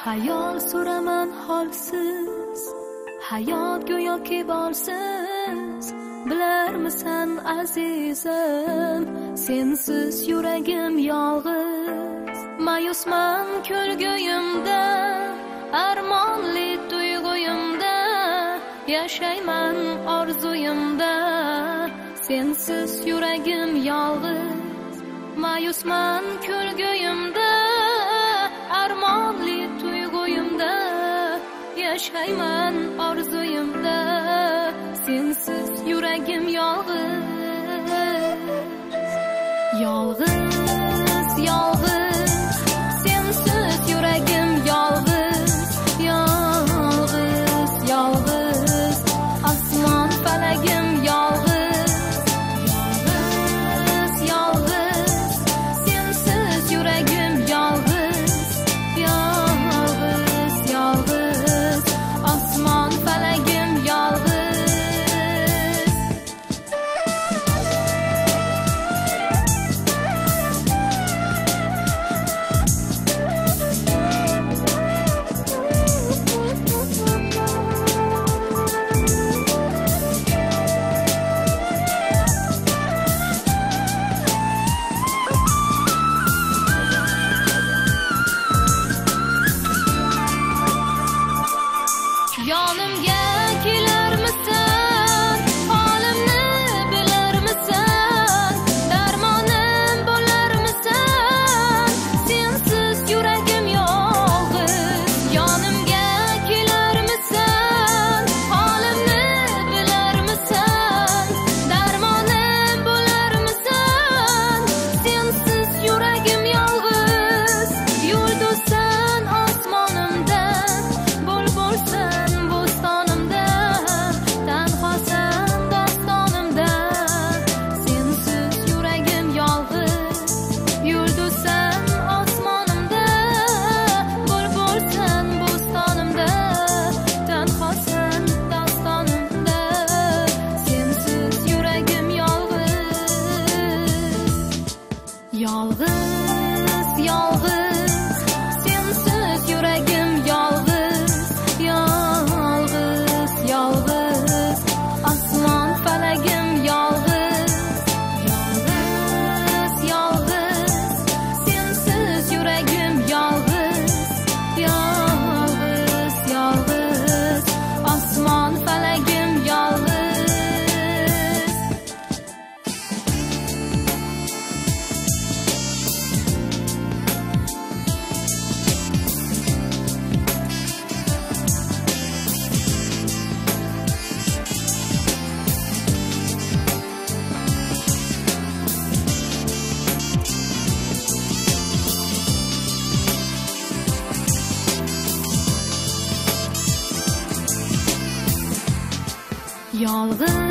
Hayol suraman holsiz, hayot go'yoki bolsiz. Bilarmisan azizim, sensiz yuragim yolg'iz. Mayusman ko'rguyimda, armonli tuyg'uyimda, yashayman orzuyimda, sensiz yuragim yolg'iz. Mayusman ko'rguyimda, armonli tuyg'uyimda, yashayman orzuyimda, sensiz yuragim yolg'iz. Yolg'iz, yolg'iz, sensiz yuragim yolg'iz. Yolg'iz, yolg'iz, osmon falagim yolg'iz. Yolg'iz, yolg'iz, sensiz yuragim yolg'iz. Yolg'iz, yolg'iz, osmon falagim yolg'iz. Yonimga kelarmisan, holimni bilarmisan, darmonim bo'larmisan, sensiz yuragim yolg'iz. Yonimga kelarmisan, holimni bilarmisan, darmonim bo'larmisan, sensiz yuragim yolg'iz. Yulduzsan osmonimda, bulbulsan bo'stonimda, tanhosan dostonimda, sensiz yuragim yolg'iz. Yulduzsan osmonimda, bulbulsan bo'stonimda, tanhosan dostonimda, sensiz yuragim yolg'iz. Yolg'iz, yolg'iz, sensiz yuragim yolg'iz. Yolg'iz, yolg'iz, osmon falagim yolg'iz. Yolg'iz, yolg'iz, sensiz yuragim yolg'iz. Yolg'iz, yolg'iz, osmon falagim yolg'iz. Yolg'iz,